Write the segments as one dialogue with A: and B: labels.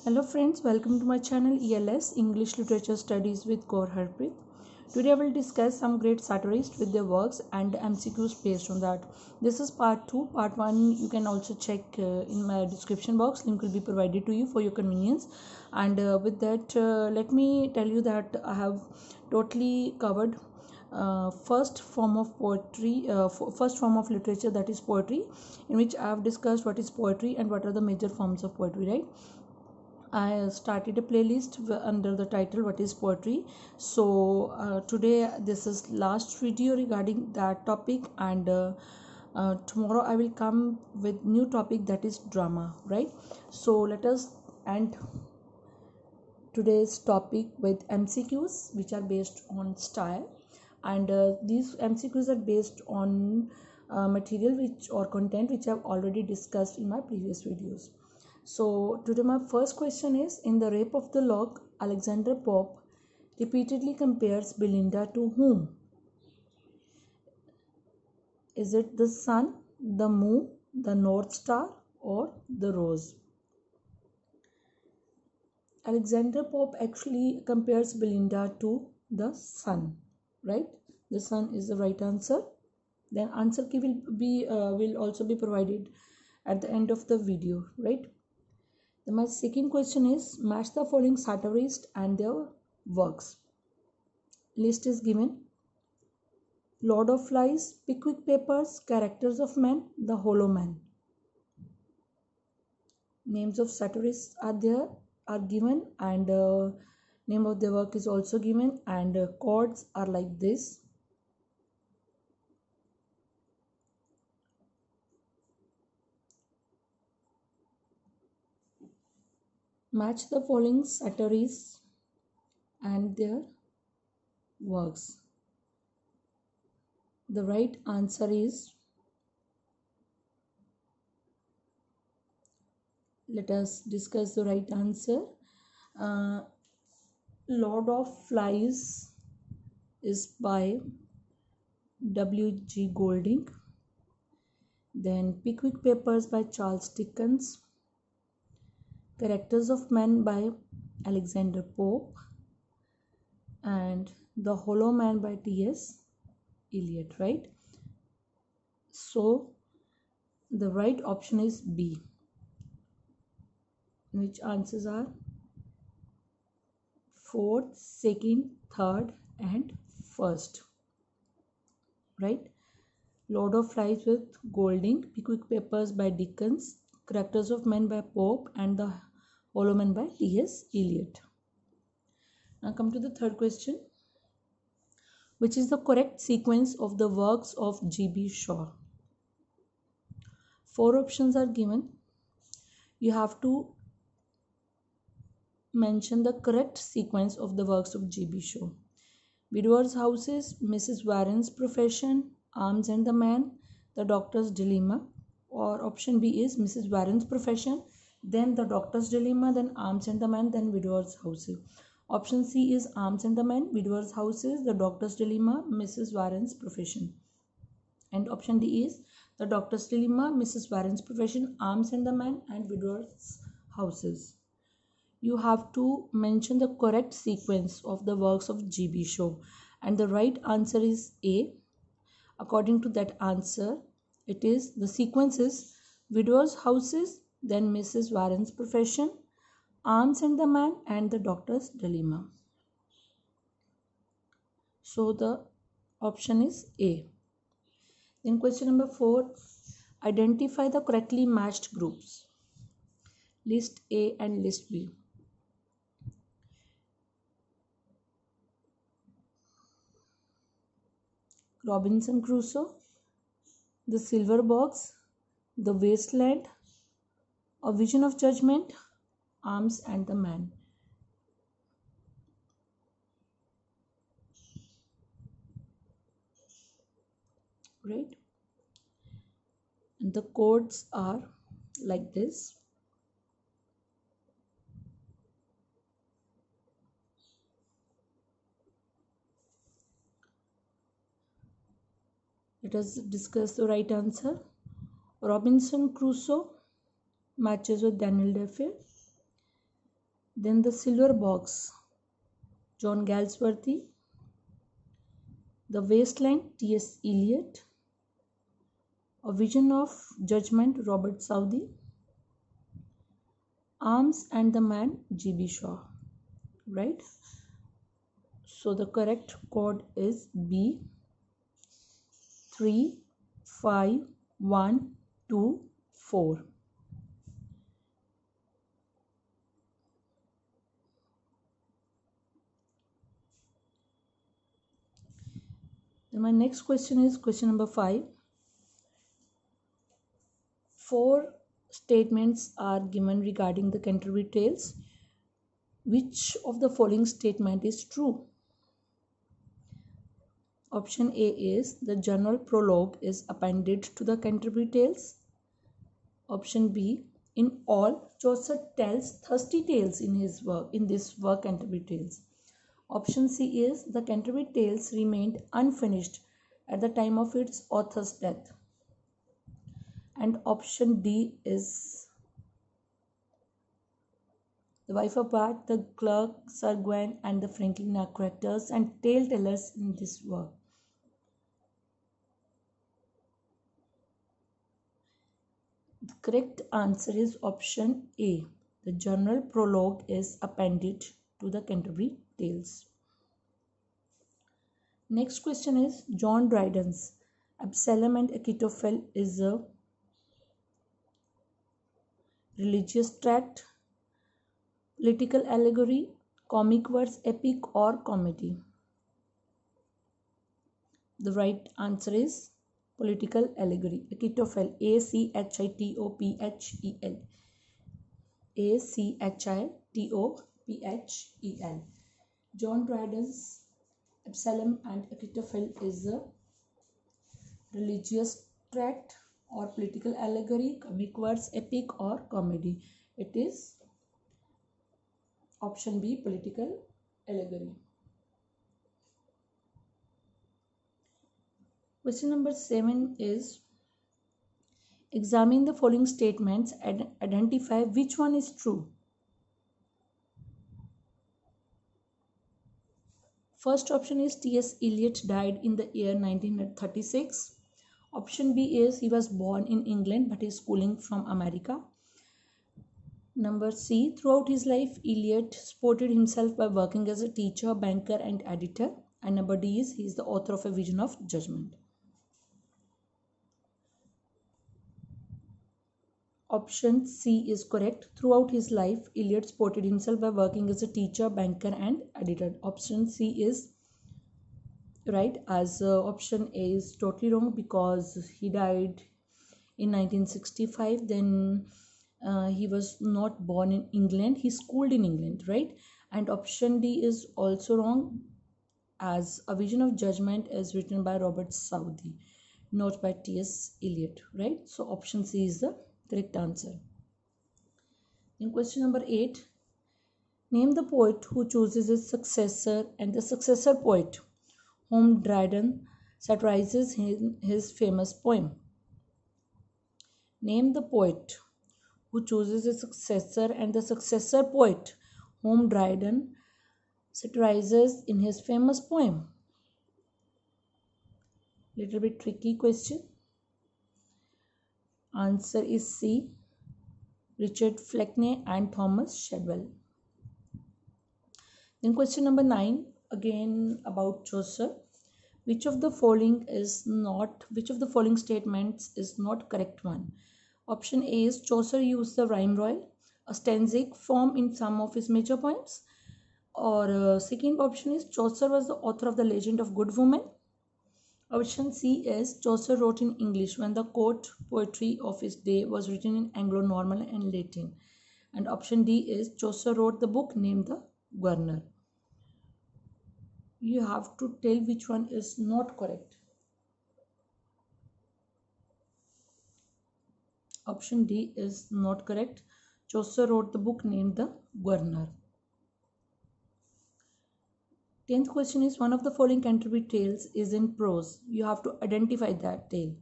A: Hello friends, welcome to my channel ELS English Literature Studies with Gaur Harpreet. Today I will discuss some great satirists with their works and MCQs based on that. This is part 2. Part 1 you can also check in my description box. Link will be provided to you for your convenience. And with that, let me tell you that I have totally covered first form of poetry, first form of literature, that is poetry, in which I have discussed what is poetry and what are the major forms of poetry, right? I started a playlist under the title what is poetry. So today this is last video regarding that topic, and tomorrow I will come with new topic, that is drama, right? So let us end today's topic with MCQs which are based on style, and these MCQs are based on material which or content which I've already discussed in my previous videos. So today my first question is, in The Rape of the Lock, Alexander Pope repeatedly compares Belinda to whom? Is it the sun, the moon, the North Star, or the rose? Alexander Pope actually compares Belinda to the sun, right? The sun is the right answer. Then answer key will also be provided at the end of the video, right? Then my second question is, match the following satirists and their works. List is given: Lord of Flies, Pickwick Papers, Characters of Men, The Hollow Man. Names of satirists are given, and name of the work is also given, and chords are like this. Match the following satirists and their works. The right answer is, let us discuss the right answer. Lord of Flies is by W.G. Golding. Then Pickwick Papers by Charles Dickens. Characters of Men by Alexander Pope, and The Hollow Man by T.S. Eliot, right? So the right option is B, which answers are 4th, 2nd, 3rd and 1st, right? Lord of Flies with Golding, Pickwick Papers by Dickens, Characters of Men by Pope, and The Hollow Man by T.S. Eliot. Now come to the third question. Which is the correct sequence of the works of G.B. Shaw? 4 options are given. You have to mention the correct sequence of the works of G.B. Shaw. Widower's Houses, Mrs. Warren's Profession, Arms and the Man, The Doctor's Dilemma. Or option B is Mrs. Warren's Profession, then The Doctor's Dilemma, then Arms and the Man, then Widower's Houses. Option C is Arms and the Man, Widower's Houses, The Doctor's Dilemma, Mrs. Warren's Profession. And option D is The Doctor's Dilemma, Mrs. Warren's Profession, Arms and the Man, and Widower's Houses. You have to mention the correct sequence of the works of G.B. Shaw, and the right answer is A. According to that answer, it is the sequence is Widower's Houses, then Mrs. Warren's Profession, Arms and the Man, and The Doctor's Dilemma. So the option is A. Then question number 4. Identify the correctly matched groups. List A and list B. Robinson Crusoe, The Silver Box, The Wasteland, A Vision of Judgment, Arms and the Man. Right? And the codes are like this. Let us discuss the right answer. Robinson Crusoe matches with Daniel Defoe. Then The Silver Box, John Galsworthy. The Wasteland, T.S. Eliot. A Vision of Judgment, Robert Southey. Arms and the Man, G.B. Shaw. Right? So the correct code is B, 3, 5, 1, 2, 4. Then my next question is question number 5. 4 statements are given regarding the Canterbury Tales. Which of the following statement is true? Option A is the general prologue is appended to the Canterbury Tales. Option B, in all, Chaucer tells thirsty tales in this work Canterbury Tales. Option C is the Canterbury Tales remained unfinished at the time of its author's death. And option D is the wife of Bath, the clerk, Sir Gawain, and the Franklin are characters and tale tellers in this work. The correct answer is option A. The general prologue is appended to the Canterbury Tales. Next question is John Dryden's Absalom and Achitophel is a religious tract, political allegory, comic verse, epic, or comedy. The right answer is political allegory. Achitophel, Achitophel. Achitophel. John Dryden's Absalom and Achitophel is a religious tract or political allegory, comic verse, epic, or comedy. It is option B, political allegory. Question number 7 is examine the following statements and identify which one is true. First option is T.S. Eliot died in the year 1936. Option B is he was born in England but is schooling from America. Number C, throughout his life, Eliot supported himself by working as a teacher, banker, and editor. And number D is he is the author of A Vision of Judgment. Option C is correct. Throughout his life, Eliot supported himself by working as a teacher, banker, and editor. Option C is right, as option A is totally wrong because he died in 1965. Then he was not born in England. He schooled in England, right? And option D is also wrong, as A Vision of Judgment is written by Robert Southey, not by T.S. Eliot, right? So option C is the correct answer. In question number 8, name the poet who chooses his successor and the successor poet whom Dryden satirizes in his famous poem. Name the poet who chooses a successor and the successor poet whom Dryden satirizes in his famous poem. Little bit tricky question. Answer is C, Richard Fleckney and Thomas Shadwell. Then question number 9, again about Chaucer. Which of the following statements is not correct one? Option A is Chaucer used the rhyme royal, a stanzaic form in some of his major poems. Or second option is Chaucer was the author of the Legend of Good Woman. Option C is Chaucer wrote in English when the court poetry of his day was written in Anglo-Norman and Latin. And option D is Chaucer wrote the book named the Guerner. You have to tell which one is not correct. Option D is not correct. Chaucer wrote the book named the Guerner. 10th question is one of the following Canterbury Tales is in prose. You have to identify that tale.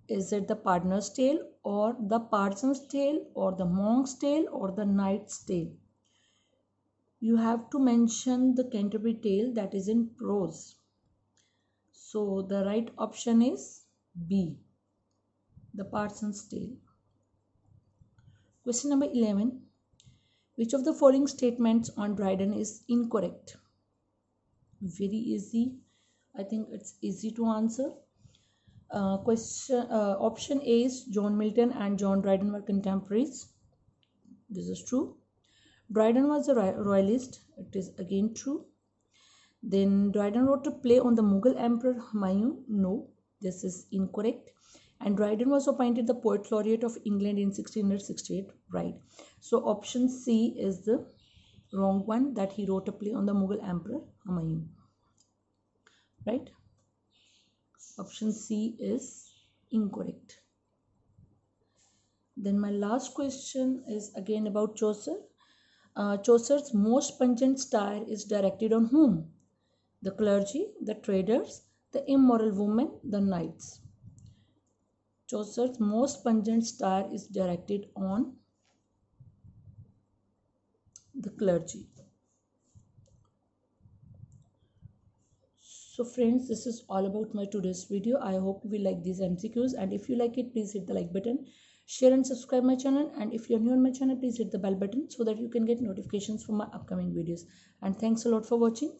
A: Is it the Pardoner's Tale or the Parson's Tale or the Monk's Tale or the Knight's Tale? you have to mention the Canterbury Tale that is in prose. So the right option is B, the Parson's Tale. Question number 11. Which of the following statements on Dryden is incorrect? Very easy. I think it's easy to answer. Option A is John Milton and John Dryden were contemporaries. This is true. Dryden was a royalist. It is again true. Then Dryden wrote a play on the Mughal Emperor Humayun. No, this is incorrect. And Dryden was appointed the Poet Laureate of England in 1668. Right. So option C is the wrong one, that he wrote a play on the Mughal Emperor Humayun. Right. Option C is incorrect. Then my last question is again about Chaucer. Chaucer's most pungent style is directed on whom? The clergy, the traders, the immoral women, the knights. Chaucer's most pungent style is directed on the clergy. So friends, this is all about my today's video. I hope you will like these MCQs, and if you like it, please hit the like button, share and subscribe my channel, and if you're new on my channel, please hit the bell button so that you can get notifications for my upcoming videos. And thanks a lot for watching.